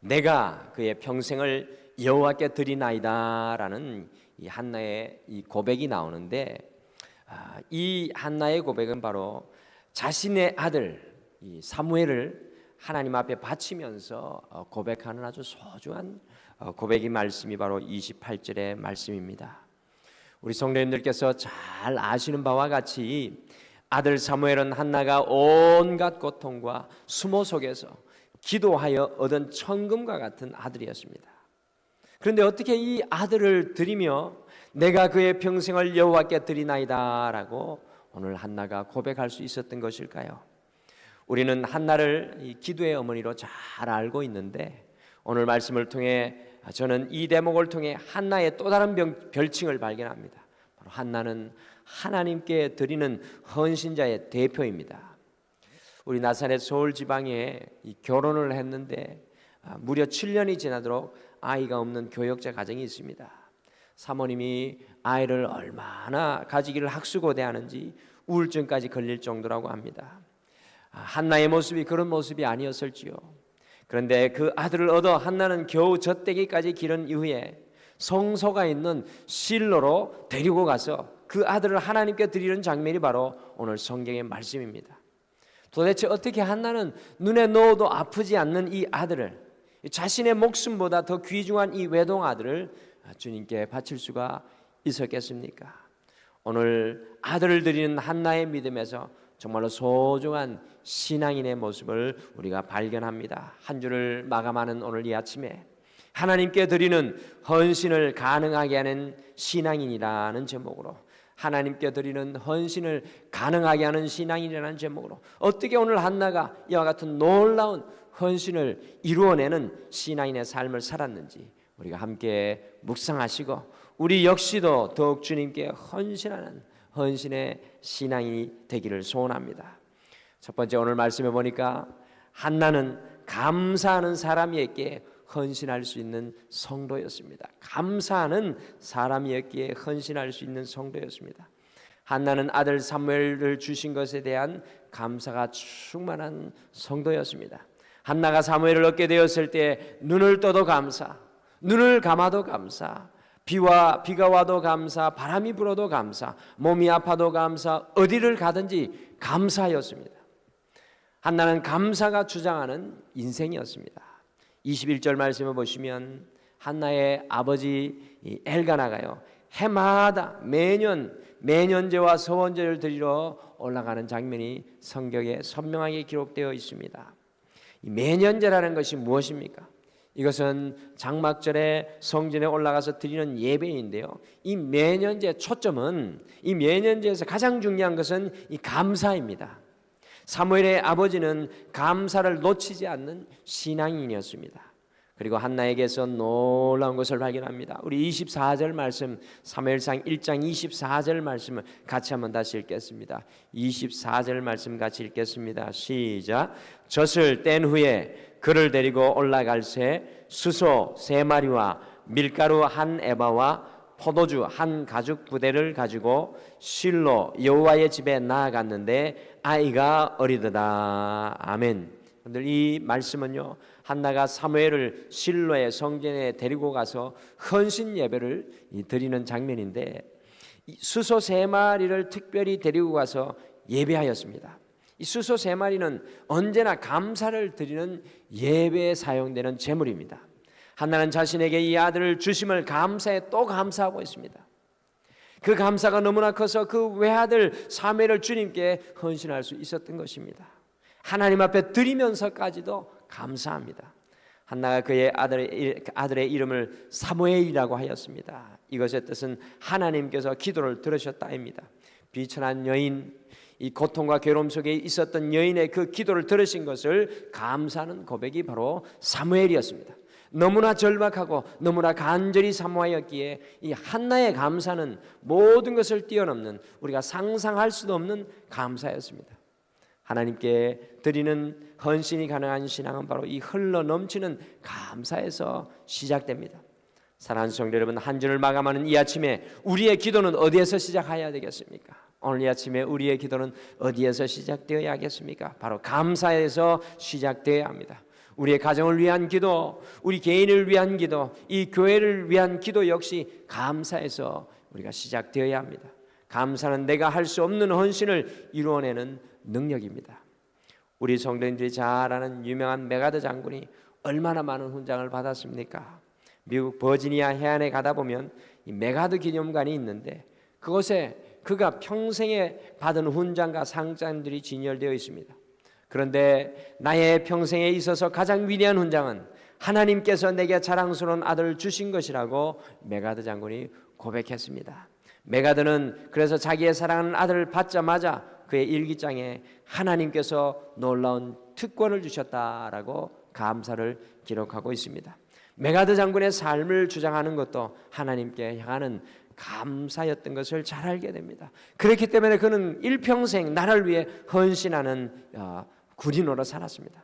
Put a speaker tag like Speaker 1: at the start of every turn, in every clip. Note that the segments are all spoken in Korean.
Speaker 1: 내가 그의 평생을 여호와께 드리나이다라는 이 한나의 이 고백이 나오는데, 이 한나의 고백은 바로 자신의 아들 이 사무엘을 하나님 앞에 바치면서 고백하는 아주 소중한 고백의 말씀이 바로 28절의 말씀입니다. 우리 성도님들께서 잘 아시는 바와 같이 아들 사무엘은 한나가 온갖 고통과 수모 속에서 기도하여 얻은 천금과 같은 아들이었습니다. 그런데 어떻게 이 아들을 드리며 내가 그의 평생을 여호와께 드리나이다 라고 오늘 한나가 고백할 수 있었던 것일까요? 우리는 한나를 이 기도의 어머니로 잘 알고 있는데, 오늘 말씀을 통해 저는 이 대목을 통해 한나의 또 다른 별칭을 발견합니다. 바로 한나는 하나님께 드리는 헌신자의 대표입니다. 우리 나사렛 서울 지방에 결혼을 했는데 무려 7년이 지나도록 아이가 없는 교역자 가정이 있습니다. 사모님이 아이를 얼마나 가지기를 학수고대하는지 우울증까지 걸릴 정도라고 합니다. 한나의 모습이 그런 모습이 아니었을지요. 그런데 그 아들을 얻어 한나는 겨우 젖대기까지 기른 이후에 성소가 있는 실로로 데리고 가서 그 아들을 하나님께 드리는 장면이 바로 오늘 성경의 말씀입니다. 도대체 어떻게 한나는 눈에 넣어도 아프지 않는 이 아들을, 자신의 목숨보다 더 귀중한 이 외동 아들을 주님께 바칠 수가 있었겠습니까? 오늘 아들을 드리는 한나의 믿음에서 정말로 소중한 신앙인의 모습을 우리가 발견합니다. 한 주를 마감하는 오늘 이 아침에 하나님께 드리는 헌신을 가능하게 하는 신앙인이라는 제목으로, 하나님께 드리는 헌신을 가능하게 하는 신앙인이라는 제목으로 어떻게 오늘 한나가 이와 같은 놀라운 헌신을 이루어내는 신앙인의 삶을 살았는지 우리가 함께 묵상하시고, 우리 역시도 더욱 주님께 헌신하는 헌신의 신앙이 되기를 소원합니다. 첫 번째, 오늘 말씀해 보니까 한나는 감사하는 사람이었기에 헌신할 수 있는 성도였습니다. 감사하는 사람이었기에 헌신할 수 있는 성도였습니다. 한나는 아들 사무엘을 주신 것에 대한 감사가 충만한 성도였습니다. 한나가 사무엘을 얻게 되었을 때 눈을 떠도 감사, 눈을 감아도 감사, 비가 와도 감사, 바람이 불어도 감사, 몸이 아파도 감사, 어디를 가든지 감사였습니다. 한나는 감사가 주장하는 인생이었습니다. 21절 말씀을 보시면 한나의 아버지 엘가나가요, 해마다 매년 매년제와 서원제를 드리러 올라가는 장면이 성경에 선명하게 기록되어 있습니다. 이 매년제라는 것이 무엇입니까? 이것은 장막절에 성전에 올라가서 드리는 예배인데요, 이 매년제 초점은, 이 매년제에서 가장 중요한 것은 이 감사입니다. 사무엘의 아버지는 감사를 놓치지 않는 신앙인이었습니다. 그리고 한나에게서 놀라운 것을 발견합니다. 우리 24절 말씀, 사무엘상 1장 24절 말씀을 같이 한번 다시 읽겠습니다. 24절 말씀 같이 읽겠습니다. 시작. 젖을 뗀 후에 그를 데리고 올라갈새 수소 3마리와 밀가루 1에바와 포도주 1가죽 부대를 가지고 실로 여호와의 집에 나아갔는데 아이가 어리더라. 아멘. 여러분들, 이 말씀은요, 한나가 사무엘을 실로의 성전에 데리고 가서 헌신 예배를 드리는 장면인데, 수소 3마리를 특별히 데리고 가서 예배하였습니다. 이 수소 3마리는 언제나 감사를 드리는 예배에 사용되는 제물입니다. 한나는 자신에게 이 아들을 주심을 감사해 또 감사하고 있습니다. 그 감사가 너무나 커서 그 외아들 사무엘을 주님께 헌신할 수 있었던 것입니다. 하나님 앞에 드리면서까지도 감사합니다. 한나가 그의 아들의 이름을 사무엘이라고 하였습니다. 이것의 뜻은 하나님께서 기도를 들으셨다입니다. 비천한 여인, 이 고통과 괴로움 속에 있었던 여인의 그 기도를 들으신 것을 감사하는 고백이 바로 사무엘이었습니다. 너무나 절박하고 너무나 간절히 사모하였기에 이 한나의 감사는 모든 것을 뛰어넘는, 우리가 상상할 수도 없는 감사였습니다. 하나님께 드리는 헌신이 가능한 신앙은 바로 이 흘러넘치는 감사에서 시작됩니다. 사랑하는 성도 여러분, 한 주를 마감하는 이 아침에 우리의 기도는 어디에서 시작해야 되겠습니까? 오늘 이 아침에 우리의 기도는 어디에서 시작되어야 하겠습니까? 바로 감사에서 시작되어야 합니다. 우리의 가정을 위한 기도, 우리 개인을 위한 기도, 이 교회를 위한 기도 역시 감사에서 우리가 시작되어야 합니다. 감사는 내가 할 수 없는 헌신을 이루어내는 능력입니다. 우리 성도님들이 잘 아는 유명한 메가드 장군이 얼마나 많은 훈장을 받았습니까? 미국 버지니아 해안에 가다 보면 이 메가드 기념관이 있는데 그곳에 그가 평생에 받은 훈장과 상장들이 진열되어 있습니다. 그런데 나의 평생에 있어서 가장 위대한 훈장은 하나님께서 내게 자랑스러운 아들을 주신 것이라고 메가드 장군이 고백했습니다. 메가드는 그래서 자기의 사랑하는 아들을 받자마자 그의 일기장에 하나님께서 놀라운 특권을 주셨다라고 감사를 기록하고 있습니다. 메가드 장군의 삶을 주장하는 것도 하나님께 향하는 감사였던 것을 잘 알게 됩니다. 그렇기 때문에 그는 일평생 나를 위해 헌신하는 군인으로 살았습니다.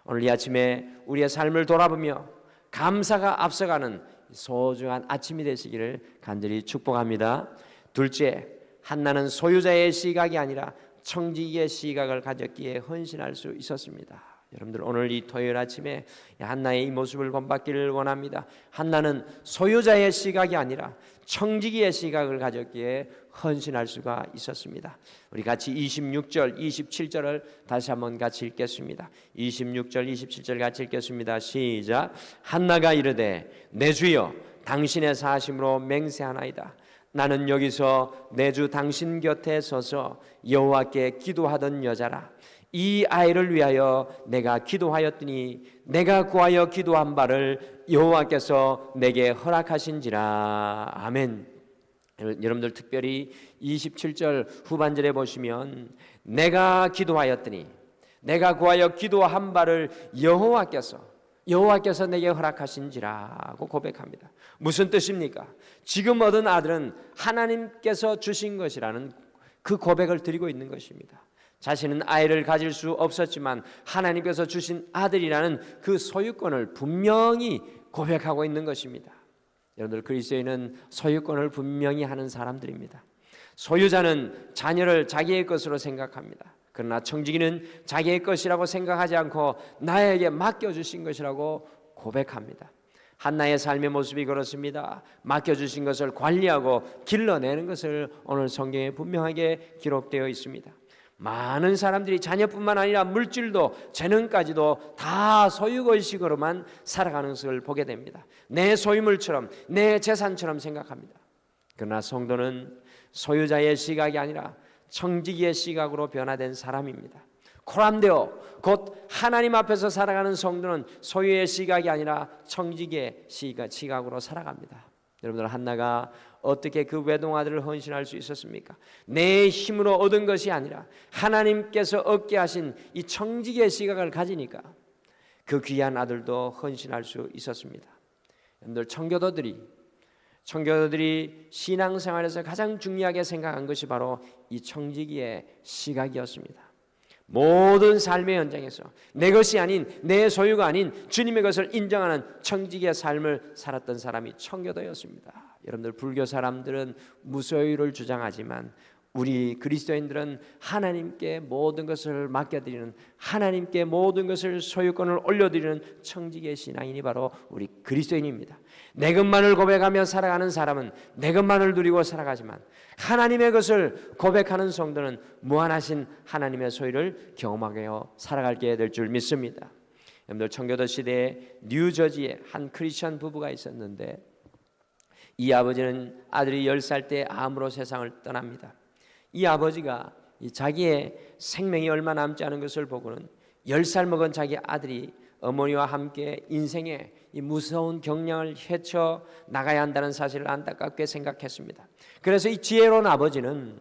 Speaker 1: 오늘 이 아침에 우리의 삶을 돌아보며 감사가 앞서가는 소중한 아침이 되시기를 간절히 축복합니다. 둘째, 한나는 소유자의 시각이 아니라 청지기의 시각을 가졌기에 헌신할 수 있었습니다. 여러분들 오늘 이 토요일 아침에 한나의 이 모습을 본받기를 원합니다. 한나는 소유자의 시각이 아니라 청지기의 시각을 가졌기에 헌신할 수가 있었습니다. 우리 같이 26절, 27절을 다시 한번 같이 읽겠습니다. 26절, 27절 같이 읽겠습니다. 시작. 한나가 이르되 내 주여 당신의 사심으로 맹세하나이다. 나는 여기서 내 주 당신 곁에 서서 여호와께 기도하던 여자라. 이 아이를 위하여 내가 기도하였더니 내가 구하여 기도한 바를 여호와께서 내게 허락하신지라. 아멘. 여러분들 특별히 27절 후반절에 보시면 내가 기도하였더니 내가 구하여 기도한 바를 여호와께서 내게 허락하신지라고 고백합니다. 무슨 뜻입니까? 지금 얻은 아들은 하나님께서 주신 것이라는 그 고백을 드리고 있는 것입니다. 자신은 아이를 가질 수 없었지만 하나님께서 주신 아들이라는 그 소유권을 분명히 고백하고 있는 것입니다. 여러분들 그리스도인은 소유권을 분명히 하는 사람들입니다. 소유자는 자녀를 자기의 것으로 생각합니다. 그러나 청지기는 자기의 것이라고 생각하지 않고 나에게 맡겨주신 것이라고 고백합니다. 한나의 삶의 모습이 그렇습니다. 맡겨주신 것을 관리하고 길러내는 것을 오늘 성경에 분명하게 기록되어 있습니다. 많은 사람들이 자녀뿐만 아니라 물질도 재능까지도 다 소유의식으로만 살아가는 것을 보게 됩니다. 내 소유물처럼 내 재산처럼 생각합니다. 그러나 성도는 소유자의 시각이 아니라 청지기의 시각으로 변화된 사람입니다. 코람데오 곧 하나님 앞에서 살아가는 성도는 소유의 시각이 아니라 청지기의 시각으로 살아갑니다. 여러분들 한나가 어떻게 그 외동아들을 헌신할 수 있었습니까? 내 힘으로 얻은 것이 아니라 하나님께서 얻게 하신 이 청지기의 시각을 가지니까 그 귀한 아들도 헌신할 수 있었습니다. 여러분들 청교도들이 신앙생활에서 가장 중요하게 생각한 것이 바로 이 청지기의 시각이었습니다. 모든 삶의 현장에서 내 것이 아닌 내 소유가 아닌 주님의 것을 인정하는 청지기의 삶을 살았던 사람이 청교도였습니다. 여러분들 불교 사람들은 무소유를 주장하지만 우리 그리스도인들은 하나님께 모든 것을 맡겨드리는, 하나님께 모든 것을 소유권을 올려드리는 청지기의 신앙인이 바로 우리 그리스도인입니다. 내 것만을 고백하며 살아가는 사람은 내 것만을 누리고 살아가지만 하나님의 것을 고백하는 성도는 무한하신 하나님의 소유를 경험하게 살아가게 될 줄 믿습니다. 여러분들 청교도 시대에 뉴저지에 한 크리스천 부부가 있었는데 이 아버지는 아들이 10살 때 암으로 세상을 떠납니다. 이 아버지가 자기의 생명이 얼마 남지 않은 것을 보고는 10살 먹은 자기 아들이 어머니와 함께 인생의 이 무서운 경량을 헤쳐 나가야 한다는 사실을 안타깝게 생각했습니다. 그래서 이 지혜로운 아버지는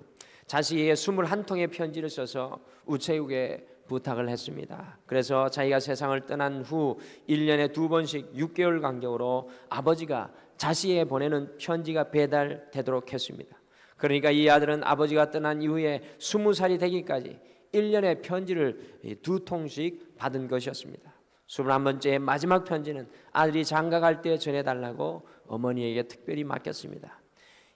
Speaker 1: 자식에게 21통의 편지를 써서 우체국에 부탁을 했습니다. 그래서 자기가 세상을 떠난 후 1년에 2번씩 6개월 간격으로 아버지가 자식에게 보내는 편지가 배달되도록 했습니다. 그러니까 이 아들은 아버지가 떠난 이후에 20살이 되기까지 1년에 편지를 2통씩 받은 것이었습니다. 21번째 마지막 편지는 아들이 장가갈 때 전해달라고 어머니에게 특별히 맡겼습니다.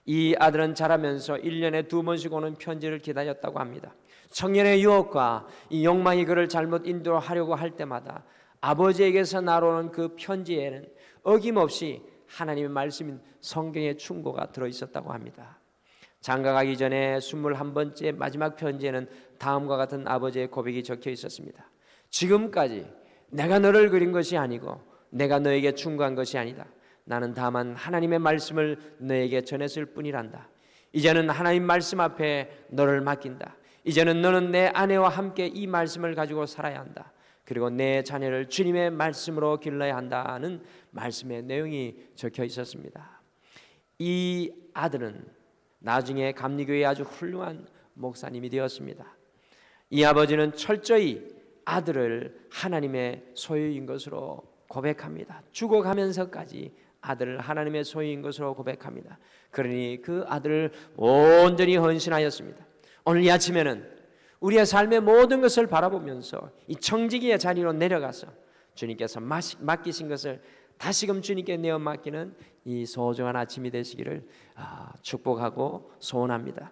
Speaker 1: 이 아들은 자라면서 1년에 2번씩 오는 편지를 기다렸다고 합니다. 청년의 유혹과 이 욕망이 그를 잘못 인도하려고 할 때마다 아버지에게서 나오는 그 편지에는 어김없이 하나님의 말씀인 성경의 충고가 들어있었다고 합니다. 장가가기 전에 21번째 마지막 편지에는 다음과 같은 아버지의 고백이 적혀 있었습니다. 지금까지 내가 너를 그린 것이 아니고 내가 너에게 충고한 것이 아니다. 나는 다만 하나님의 말씀을 너에게 전했을 뿐이란다. 이제는 하나님 말씀 앞에 너를 맡긴다. 이제는 너는 내 아내와 함께 이 말씀을 가지고 살아야 한다. 그리고 내 자녀를 주님의 말씀으로 길러야 한다는 말씀의 내용이 적혀 있었습니다. 이 아들은 나중에 감리교회의 아주 훌륭한 목사님이 되었습니다. 이 아버지는 철저히 아들을 하나님의 소유인 것으로 고백합니다. 죽어가면서까지 아들을 하나님의 소유인 것으로 고백합니다. 그러니 그 아들을 온전히 헌신하였습니다. 오늘 이 아침에는 우리의 삶의 모든 것을 바라보면서 이 청지기의 자리로 내려가서 주님께서 맡기신 것을 다시금 주님께 내어 맡기는 이 소중한 아침이 되시기를 축복하고 소원합니다.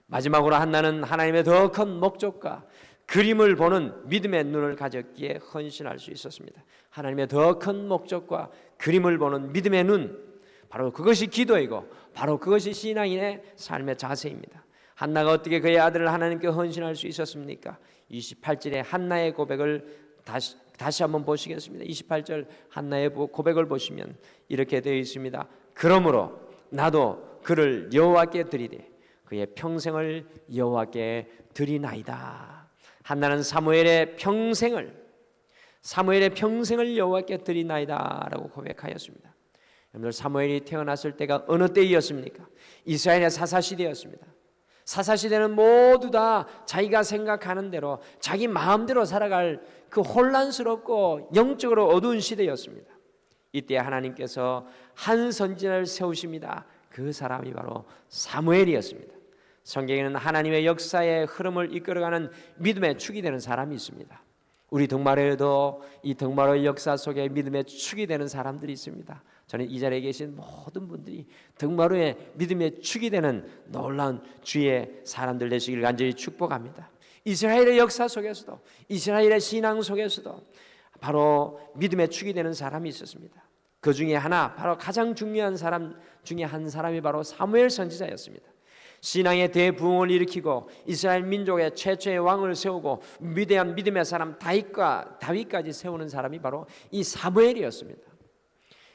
Speaker 1: 마지막으로 한나는 하나님의 더 큰 목적과 그림을 보는 믿음의 눈을 가졌기에 헌신할 수 있었습니다. 하나님의 더 큰 목적과 그림을 보는 믿음의 눈, 바로 그것이 기도이고 바로 그것이 신앙인의 삶의 자세입니다. 한나가 어떻게 그의 아들을 하나님께 헌신할 수 있었습니까? 28절에 한나의 고백을 다시 한번 보시겠습니다. 28절 한나의 고백을 보시면 이렇게 되어 있습니다. 그러므로 나도 그를 여호와께 드리되 그의 평생을 여호와께 드리나이다. 한나는 사무엘의 평생을 여호와께 드리나이다라고 고백하였습니다. 여러분들, 사무엘이 태어났을 때가 어느 때이었습니까? 이스라엘의 사사시대였습니다. 사사시대는 모두 다 자기가 생각하는 대로 자기 마음대로 살아갈 그 혼란스럽고 영적으로 어두운 시대였습니다. 이때 하나님께서 한 선지자를 세우십니다. 그 사람이 바로 사무엘이었습니다. 성경에는 하나님의 역사의 흐름을 이끌어가는 믿음의 축이 되는 사람이 있습니다. 우리 덕마로에도 이 덕마로의 역사 속에 믿음의 축이 되는 사람들이 있습니다. 저는 이 자리에 계신 모든 분들이 덕마로의 믿음의 축이 되는 놀라운 주의 사람들 되시길 간절히 축복합니다. 이스라엘의 역사 속에서도, 이스라엘의 신앙 속에서도 바로 믿음의 축이 되는 사람이 있었습니다. 그 중에 하나, 바로 가장 중요한 사람 중에 한 사람이 바로 사무엘 선지자였습니다. 신앙의 대부흥을 일으키고 이스라엘 민족의 최초의 왕을 세우고 위대한 믿음의 사람 다윗까지 세우는 사람이 바로 이 사무엘이었습니다.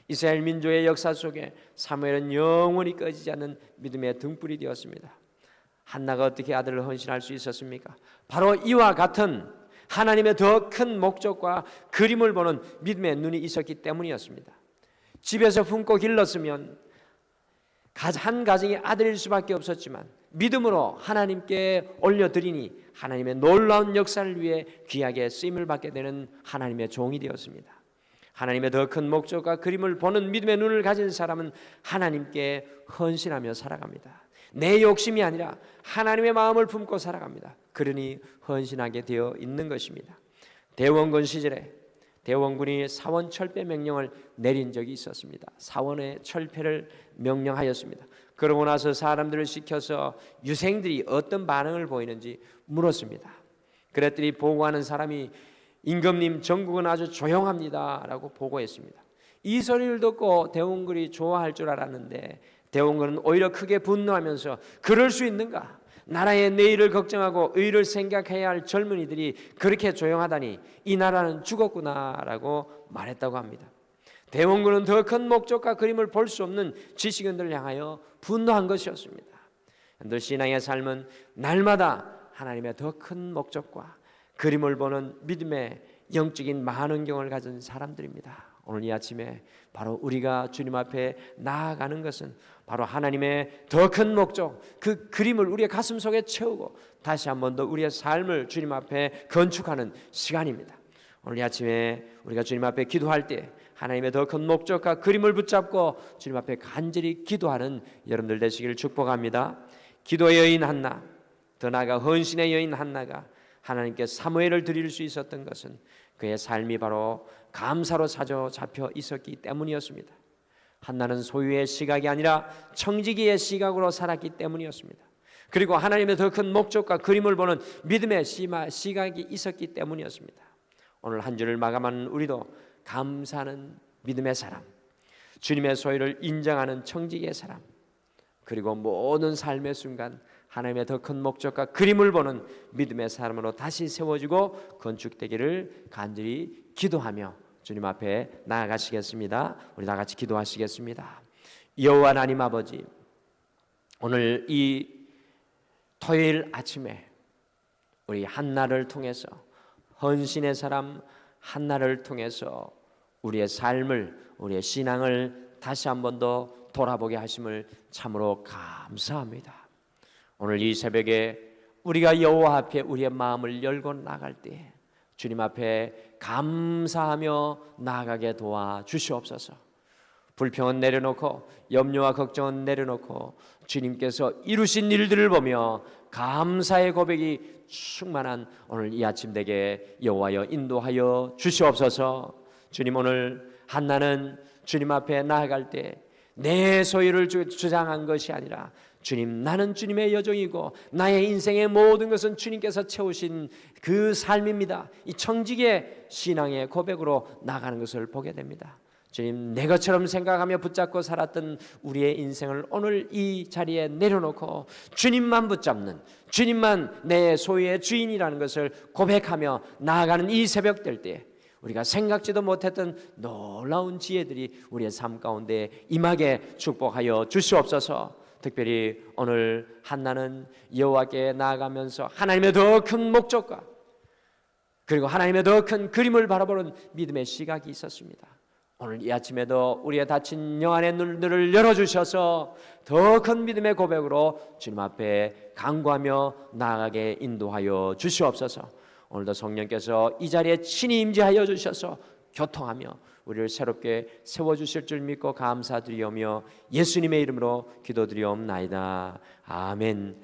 Speaker 1: 이스라엘 민족의 역사 속에 사무엘은 영원히 꺼지지 않는 믿음의 등불이 되었습니다. 한나가 어떻게 아들을 헌신할 수 있었습니까? 바로 이와 같은 하나님의 더 큰 목적과 그림을 보는 믿음의 눈이 있었기 때문이었습니다. 집에서 품고 길렀으면 한 가정의 아들일 수밖에 없었지만 믿음으로 하나님께 올려드리니 하나님의 놀라운 역사를 위해 귀하게 쓰임을 받게 되는 하나님의 종이 되었습니다. 하나님의 더 큰 목적과 그림을 보는 믿음의 눈을 가진 사람은 하나님께 헌신하며 살아갑니다. 내 욕심이 아니라 하나님의 마음을 품고 살아갑니다. 그러니 헌신하게 되어 있는 것입니다. 대원군 시절에 대원군이 사원 철폐 명령을 내린 적이 있었습니다. 사원의 철폐를 명령하였습니다. 그러고 나서 사람들을 시켜서 유생들이 어떤 반응을 보이는지 물었습니다. 그랬더니 보고하는 사람이 임금님, 전국은 아주 조용합니다 라고 보고했습니다. 이 소리를 듣고 대원군이 좋아할 줄 알았는데 대원군은 오히려 크게 분노하면서 그럴 수 있는가? 나라의 내일을 걱정하고 의를 생각해야 할 젊은이들이 그렇게 조용하다니 이 나라는 죽었구나 라고 말했다고 합니다. 대원군은 더 큰 목적과 그림을 볼 수 없는 지식인들을 향하여 분노한 것이었습니다. 늘 신앙의 삶은 날마다 하나님의 더 큰 목적과 그림을 보는 믿음의 영적인 만원경을 가진 사람들입니다. 오늘 이 아침에 바로 우리가 주님 앞에 나아가는 것은 바로 하나님의 더 큰 목적, 그 그림을 우리의 가슴 속에 채우고 다시 한 번 더 우리의 삶을 주님 앞에 건축하는 시간입니다. 오늘 이 아침에 우리가 주님 앞에 기도할 때 하나님의 더 큰 목적과 그림을 붙잡고 주님 앞에 간절히 기도하는 여러분들 되시기를 축복합니다. 기도의 여인 한나, 더 나아가 헌신의 여인 한나가 하나님께 사무엘을 드릴 수 있었던 것은 그의 삶이 바로 감사로 사로잡혀 있었기 때문이었습니다. 한나는 소유의 시각이 아니라 청지기의 시각으로 살았기 때문이었습니다. 그리고 하나님의 더 큰 목적과 그림을 보는 믿음의 시각이 있었기 때문이었습니다. 오늘 한 주를 마감하는 우리도 감사하는 믿음의 사람, 주님의 소유를 인정하는 청지기의 사람, 그리고 모든 삶의 순간 하나님의 더 큰 목적과 그림을 보는 믿음의 사람으로 다시 세워지고 건축되기를 간절히 기도하며 주님 앞에 나아가시겠습니다. 우리 다 같이 기도하시겠습니다. 여호와 하나님 아버지, 오늘 이 토요일 아침에 우리 한나를 통해서, 헌신의 사람 한나를 통해서 우리의 삶을, 우리의 신앙을 다시 한 번 더 돌아보게 하심을 참으로 감사합니다. 오늘 이 새벽에 우리가 여호와 앞에 우리의 마음을 열고 나갈 때 주님 앞에 감사하며 나아가게 도와 주시옵소서. 불평은 내려놓고 염려와 걱정은 내려놓고 주님께서 이루신 일들을 보며 감사의 고백이 충만한 오늘 이 아침 되게 여호와여 인도하여 주시옵소서. 주님, 오늘 한나는 주님 앞에 나아갈 때 내 소유를 주장한 것이 아니라 주님, 나는 주님의 여종이고 나의 인생의 모든 것은 주님께서 채우신 그 삶입니다. 이 청직의 신앙의 고백으로 나가는 것을 보게 됩니다. 주님, 내 것처럼 생각하며 붙잡고 살았던 우리의 인생을 오늘 이 자리에 내려놓고 주님만 붙잡는, 주님만 내 소유의 주인이라는 것을 고백하며 나아가는 이 새벽 될 때 우리가 생각지도 못했던 놀라운 지혜들이 우리의 삶 가운데 임하게 축복하여 주시옵소서. 특별히 오늘 한나는 여호와께 나아가면서 하나님의 더 큰 목적과 그리고 하나님의 더 큰 그림을 바라보는 믿음의 시각이 있었습니다. 오늘 이 아침에도 우리의 닫힌 영안의 눈들을 열어주셔서 더 큰 믿음의 고백으로 주님 앞에 간구하며 나아가게 인도하여 주시옵소서. 오늘도 성령께서 이 자리에 친히 임재하여 주셔서 교통하며 우리를 새롭게 세워주실 줄 믿고 감사드리오며 예수님의 이름으로 기도드리옵나이다. 아멘.